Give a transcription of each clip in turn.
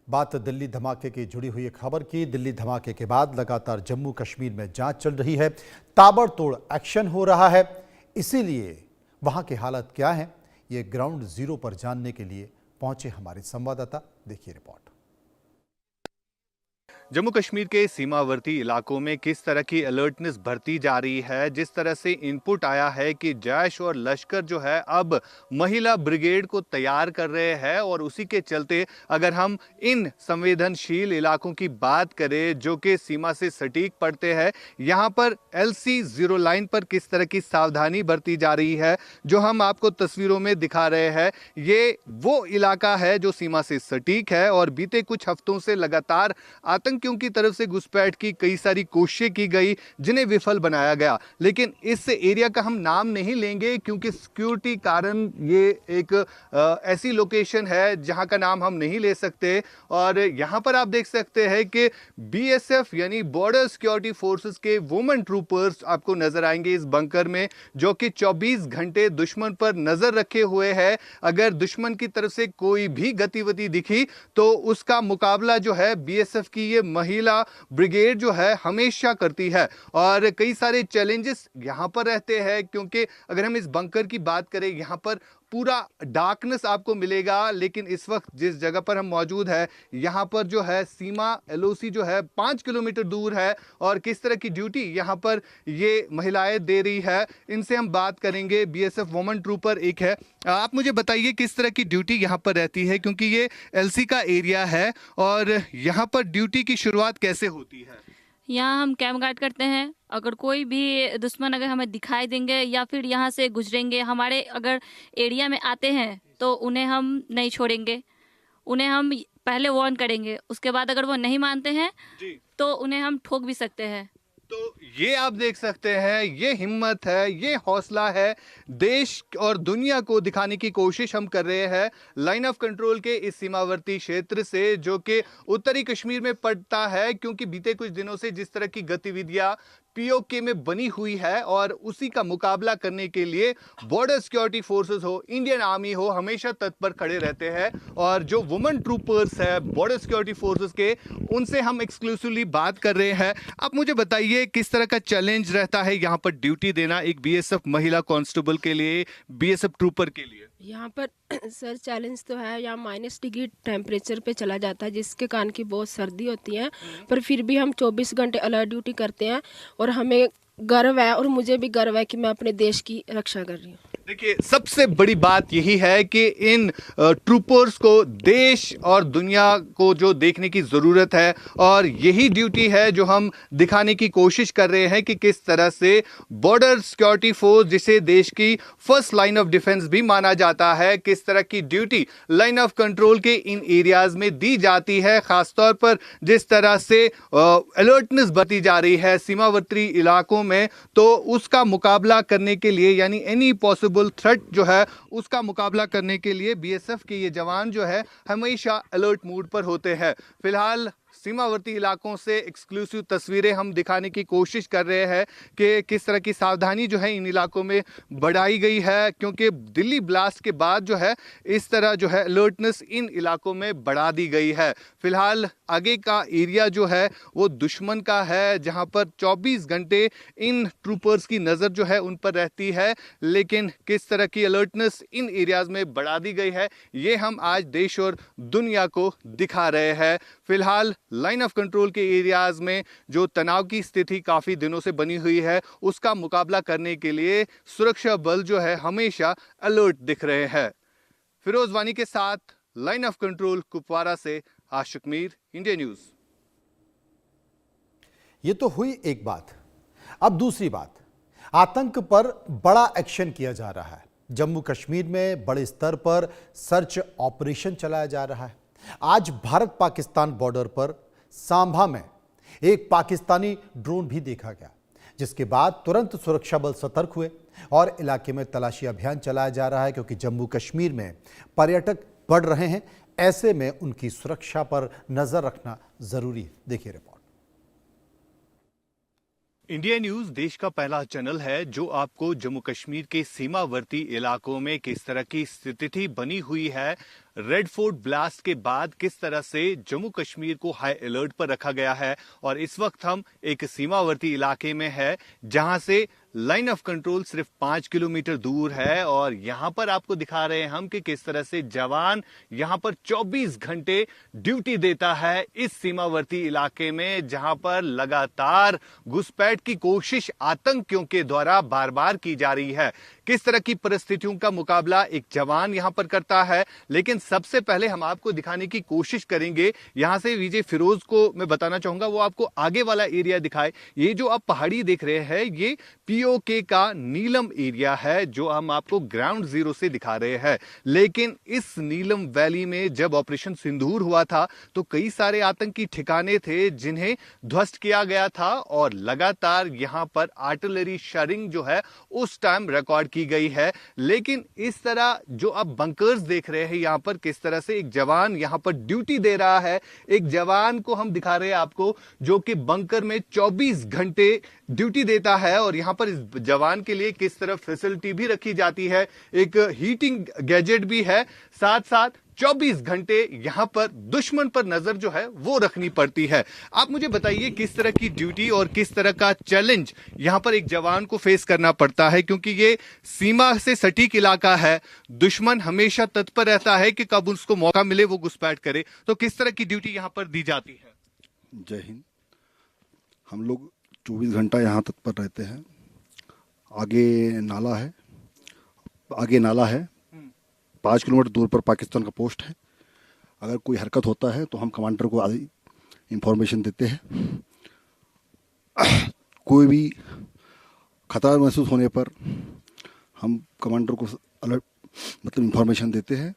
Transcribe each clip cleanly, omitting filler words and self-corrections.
बात दिल्ली धमाके की जुड़ी हुई खबर की। दिल्ली धमाके के बाद लगातार जम्मू कश्मीर में जांच चल रही है, ताबड़तोड़ एक्शन हो रहा है। इसीलिए वहां की हालत क्या है, ये ग्राउंड जीरो पर जानने के लिए पहुंचे हमारे संवाददाता। देखिए रिपोर्ट। जम्मू कश्मीर के सीमावर्ती इलाकों में किस तरह की अलर्टनेस बढ़ती जा रही है। जिस तरह से इनपुट आया है कि जैश और लश्कर जो है अब महिला ब्रिगेड को तैयार कर रहे हैं, और उसी के चलते अगर हम इन संवेदनशील इलाकों की बात करें जो कि सीमा से सटीक पड़ते हैं, यहाँ पर LC जीरो लाइन पर किस तरह की सावधानी बरती जा रही है, जो हम आपको तस्वीरों में दिखा रहे हैं। ये वो इलाका है जो सीमा से सटीक है, और बीते कुछ हफ्तों से लगातार आतंकियों की तरफ से घुसपैठ की कई सारी कोशिशें की गई, जिन्हें विफल बनाया गया। लेकिन इस एरिया का हम नाम नहीं लेंगे क्योंकि सिक्योरिटी कारण ये एक ऐसी लोकेशन है जहां का नाम हम नहीं ले सकते। और यहां पर आप देख सकते हैं कि BSF यानी बॉर्डर सिक्योरिटी फोर्सेस के वुमेन ट्रूपर्स आपको नजर आएंगे इस बंकर में, जो कि 24 घंटे दुश्मन पर नजर रखे हुए हैं। अगर दुश्मन की तरफ से कोई भी गतिविधि दिखी तो उसका मुकाबला जो है BSF की ये महिला ब्रिगेड जो है हमेशा करती है। और कई सारे चैलेंजेस यहां पर रहते हैं, क्योंकि अगर हम इस बंकर की बात करें, यहां पर पूरा डार्कनेस आपको मिलेगा। लेकिन इस वक्त जिस जगह पर हम मौजूद है, यहाँ पर जो है सीमा LOC जो है 5 किलोमीटर दूर है, और किस तरह की ड्यूटी यहाँ पर ये महिलाएं दे रही है, इनसे हम बात करेंगे। BSF वुमेन ट्रूपर एक है, आप मुझे बताइए किस तरह की ड्यूटी यहाँ पर रहती है, क्योंकि ये LC का एरिया है, और यहाँ पर ड्यूटी की शुरुआत कैसे होती है? यहाँ हम कैंप गार्ड करते हैं। अगर कोई भी दुश्मन अगर हमें दिखाई देंगे या फिर यहाँ से गुजरेंगे, हमारे अगर एरिया में आते हैं, तो उन्हें हम नहीं छोड़ेंगे। उन्हें हम पहले वार्न करेंगे, उसके बाद अगर वो नहीं मानते हैं तो उन्हें हम ठोक भी सकते हैं। तो ये आप देख सकते हैं, ये हिम्मत है, ये हौसला है, देश और दुनिया को दिखाने की कोशिश हम कर रहे हैं लाइन ऑफ कंट्रोल के इस सीमावर्ती क्षेत्र से, जो कि उत्तरी कश्मीर में पड़ता है। क्योंकि बीते कुछ दिनों से जिस तरह की गतिविधियां POK में बनी हुई है, और उसी का मुकाबला करने के लिए बॉर्डर सिक्योरिटी फोर्सेस हो, इंडियन आर्मी हो, हमेशा तत्पर खड़े रहते हैं। और जो वुमेन ट्रूपर्स है बॉर्डर सिक्योरिटी फोर्सेस के, उनसे हम एक्सक्लूसिवली बात कर रहे हैं। आप मुझे बताइए किस तरह का चैलेंज रहता है यहाँ पर ड्यूटी देना एक BSF महिला कांस्टेबल के लिए, BSF ट्रूपर के लिए? यहाँ पर सर चैलेंज तो है, यहाँ -डिग्री टेम्परेचर पे चला जाता है, जिसके कारण की बहुत सर्दी होती है। पर फिर भी हम 24 घंटे अलर्ट ड्यूटी करते हैं, और हमें गर्व है, और मुझे भी गर्व है कि मैं अपने देश की रक्षा कर रही हूँ। देखिए, सबसे बड़ी बात यही है कि इन ट्रूपर्स को देश और दुनिया को जो देखने की ज़रूरत है, और यही ड्यूटी है जो हम दिखाने की कोशिश कर रहे हैं कि किस तरह से बॉर्डर सिक्योरिटी फोर्स, जिसे देश की फर्स्ट लाइन ऑफ डिफेंस भी माना जाता है, किस तरह की ड्यूटी लाइन ऑफ कंट्रोल के इन एरियाज में दी जाती है। खासतौर पर जिस तरह से अलर्टनेस बरती जा रही है सीमावर्ती इलाकों में, तो उसका मुकाबला करने के लिए, यानी एनी पॉसिबल थ्रेट जो है उसका मुकाबला करने के लिए BSF के ये जवान जो है हमेशा अलर्ट मूड पर होते हैं। फिलहाल सीमावर्ती इलाकों से एक्सक्लूसिव तस्वीरें हम दिखाने की कोशिश कर रहे हैं कि किस तरह की सावधानी जो है इन इलाकों में बढ़ाई गई है, क्योंकि दिल्ली ब्लास्ट के बाद जो है इस तरह जो है अलर्टनेस इन इलाकों में बढ़ा दी गई है। फिलहाल आगे का एरिया जो है वो दुश्मन का है, जहां पर 24 घंटे इन ट्रूपर्स की नज़र जो है उन पर रहती है। लेकिन किस तरह की अलर्टनेस इन एरियाज में बढ़ा दी गई है, ये हम आज देश और दुनिया को दिखा रहे हैं। फिलहाल लाइन ऑफ कंट्रोल के एरियाज में जो तनाव की स्थिति काफी दिनों से बनी हुई है, उसका मुकाबला करने के लिए सुरक्षा बल जो है हमेशा अलर्ट दिख रहे हैं। फिरोज वानी के साथ लाइन ऑफ कंट्रोल कुपवारा से आशिक मीर, इंडिया न्यूज। ये तो हुई एक बात, अब दूसरी बात। आतंक पर बड़ा एक्शन किया जा रहा है। जम्मू कश्मीर में बड़े स्तर पर सर्च ऑपरेशन चलाया जा रहा है। आज भारत पाकिस्तान बॉर्डर पर सांभा में एक पाकिस्तानी ड्रोन भी देखा गया, जिसके बाद तुरंत सुरक्षा बल सतर्क हुए और इलाके में तलाशी अभियान चलाया जा रहा है, क्योंकि जम्मू कश्मीर में पर्यटक बढ़ रहे हैं। ऐसे में उनकी सुरक्षा पर नजर रखना जरूरी है। देखिए रिपोर्ट। इंडिया न्यूज देश का पहला चैनल है जो आपको जम्मू कश्मीर के सीमावर्ती इलाकों में किस तरह की स्थिति बनी हुई है, रेड फोर्ट ब्लास्ट के बाद किस तरह से जम्मू कश्मीर को हाई अलर्ट पर रखा गया है। और इस वक्त हम एक सीमावर्ती इलाके में है जहां से लाइन ऑफ कंट्रोल सिर्फ 5 किलोमीटर दूर है और यहां पर आपको दिखा रहे हैं हम कि किस तरह से जवान यहां पर 24 घंटे ड्यूटी देता है इस सीमावर्ती इलाके में, जहां पर लगातार घुसपैठ की कोशिश आतंकियों के द्वारा बार बार की जा रही है। किस तरह की परिस्थितियों का मुकाबला एक जवान यहां पर करता है, लेकिन सबसे पहले हम आपको दिखाने की कोशिश करेंगे। यहां से विजय फिरोज को मैं बताना चाहूंगा वो आपको आगे वाला एरिया दिखाए। ये जो आप पहाड़ी देख रहे हैं ये पीओके का नीलम एरिया है जो हम आपको ग्राउंड जीरो से दिखा रहे हैं। लेकिन इस नीलम वैली में जब ऑपरेशन सिंदूर हुआ था तो कई सारे आतंकी ठिकाने थे जिन्हें ध्वस्त किया गया था और लगातार यहां पर आर्टिलरी शरिंग जो है उस टाइम रिकॉर्ड की गई है। लेकिन इस तरह जो आप बंकर्स देख रहे हैं यहां पर किस तरह से एक जवान यहां पर ड्यूटी दे रहा है, एक जवान को हम दिखा रहे हैं आपको जो कि बंकर में 24 घंटे ड्यूटी देता है और यहां पर इस जवान के लिए किस तरह फैसिलिटी भी रखी जाती है, एक हीटिंग गैजेट भी है, साथ साथ 24 घंटे यहां पर दुश्मन पर नजर जो है वो रखनी पड़ती है। आप मुझे बताइए किस तरह की ड्यूटी और किस तरह का चैलेंज यहां पर एक जवान को फेस करना पड़ता है, क्योंकि ये सीमा से सटीक इलाका है, दुश्मन हमेशा तत्पर रहता है कि कब उसको मौका मिले वो घुसपैठ करे। तो किस तरह की ड्यूटी यहां पर दी जाती है? जय हिंद। हम लोग 24 घंटा यहाँ तत्पर रहते हैं। आगे नाला है 5 किलोमीटर दूर पर पाकिस्तान का पोस्ट है। अगर कोई हरकत होता है तो हम कमांडर को आधी इंफॉर्मेशन देते हैं। कोई भी खतरा महसूस होने पर हम कमांडर को अलर्ट मतलब इंफॉर्मेशन देते हैं।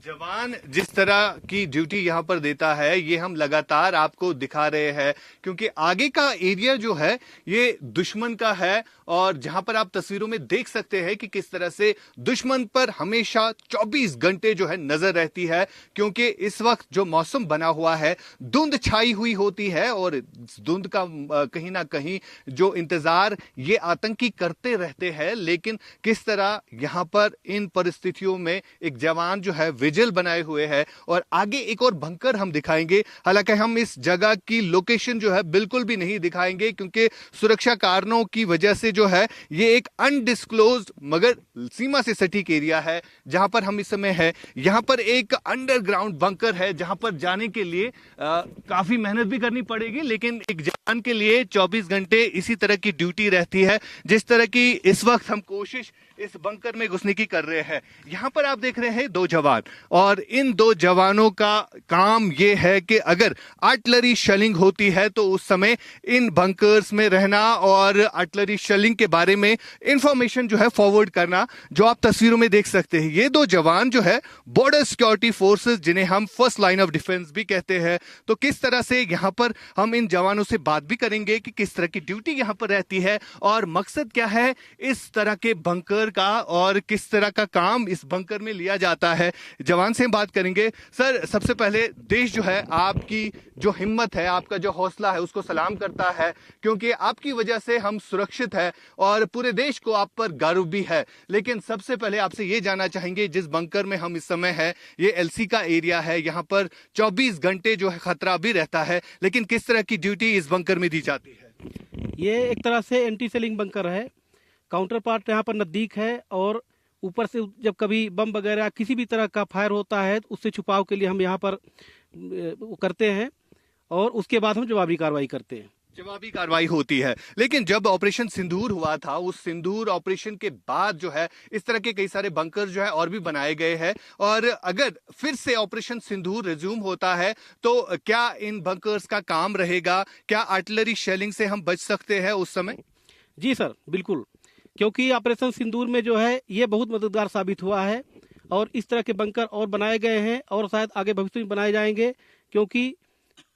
जवान जिस तरह की ड्यूटी यहां पर देता है ये हम लगातार आपको दिखा रहे हैं, क्योंकि आगे का एरिया जो है ये दुश्मन का है और जहां पर आप तस्वीरों में देख सकते हैं कि किस तरह से दुश्मन पर हमेशा 24 घंटे जो है नजर रहती है, क्योंकि इस वक्त जो मौसम बना हुआ है धुंध छाई हुई होती है और धुंध का कहीं ना कहीं जो इंतजार ये आतंकी करते रहते हैं। लेकिन किस तरह यहां पर इन परिस्थितियों में एक जवान जो है विजिल बनाए हुए है और आगे एक और बंकर हम दिखाएंगे। हालांकि हम इस जगह की लोकेशन जो है बिल्कुल भी नहीं दिखाएंगे क्योंकि सुरक्षा कारणों की वजह से जो है ये एक अनडिस्क्लोज्ड मगर सीमा से सटीक एरिया है जहां पर हम इस समय है। यहां पर एक अंडरग्राउंड बंकर है जहां पर जाने के लिए काफी मेहनत भी करनी पड़ेगी, लेकिन एक जवान के लिए 24 घंटे इसी तरह की ड्यूटी रहती है जिस तरह की इस वक्त हम कोशिश इस बंकर में घुसने की कर रहे हैं। यहां पर आप देख रहे हैं 2 जवान और इन 2 जवानों का काम यह है कि अगर आर्टिलरी शेलिंग होती है तो उस समय इन बंकर्स में रहना और आर्टिलरी शेलिंग के बारे में इंफॉर्मेशन जो है फॉरवर्ड करना, जो आप तस्वीरों में देख सकते हैं। ये 2 जवान जो है बॉर्डर सिक्योरिटी फोर्सेस जिन्हें हम फर्स्ट लाइन ऑफ डिफेंस भी कहते हैं। तो किस तरह से यहां पर हम इन जवानों से बात भी करेंगे कि किस तरह की ड्यूटी यहां पर रहती है और मकसद क्या है इस तरह के बंकर का और किस तरह का काम इस बंकर में लिया जाता है। जवान से बात करेंगे। सर, सबसे पहले देश जो है आपकी जो हिम्मत है, आपका जो हौसला है उसको सलाम करता है, क्योंकि आपकी वजह से हम सुरक्षित है और पूरे देश को आप पर गर्व भी है। लेकिन सबसे पहले आपसे ये जानना चाहेंगे जिस बंकर में हम इस समय है ये एलसी का एरिया है, यहाँ पर 24 घंटे जो है खतरा भी रहता है, लेकिन किस तरह की ड्यूटी इस बंकर में दी जाती है? ये एक तरह से एंटी सेलिंग बंकर है। काउंटर पार्ट यहाँ पर नज़दीक है और ऊपर से जब कभी बम वगैरह किसी भी तरह का फायर होता है उससे छुपाव के लिए हम यहाँ पर करते हैं और उसके बाद हम जवाबी कार्रवाई करते हैं। जवाबी कार्रवाई होती है। लेकिन जब ऑपरेशन सिंदूर हुआ था उस सिंदूर ऑपरेशन के बाद जो है इस तरह के कई सारे बंकर जो है और भी बनाए गए हैं, और अगर फिर से ऑपरेशन सिंदूर रिज्यूम होता है तो क्या इन बंकर्स का काम रहेगा? क्या आर्टिलरी शेलिंग से हम बच सकते हैं उस समय? जी सर, बिल्कुल, क्योंकि ऑपरेशन सिंदूर में जो है ये बहुत मददगार साबित हुआ है और इस तरह के बंकर और बनाए गए हैं और शायद आगे भविष्य में बनाए जाएंगे, क्योंकि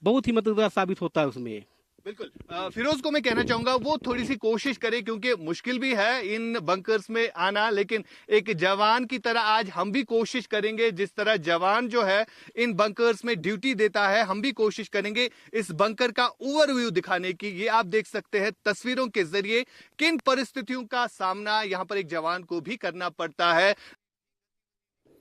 बहुत ही मददगार साबित होता है उसमें। बिल्कुल फिरोज को मैं कहना चाहूंगा वो थोड़ी सी कोशिश करे, क्योंकि मुश्किल भी है इन बंकर्स में आना, लेकिन एक जवान की तरह आज हम भी कोशिश करेंगे। जिस तरह जवान जो है इन बंकर्स में ड्यूटी देता है, हम भी कोशिश करेंगे इस बंकर का ओवरव्यू दिखाने की। ये आप देख सकते हैं तस्वीरों के जरिए किन परिस्थितियों का सामना यहां पर एक जवान को भी करना पड़ता है।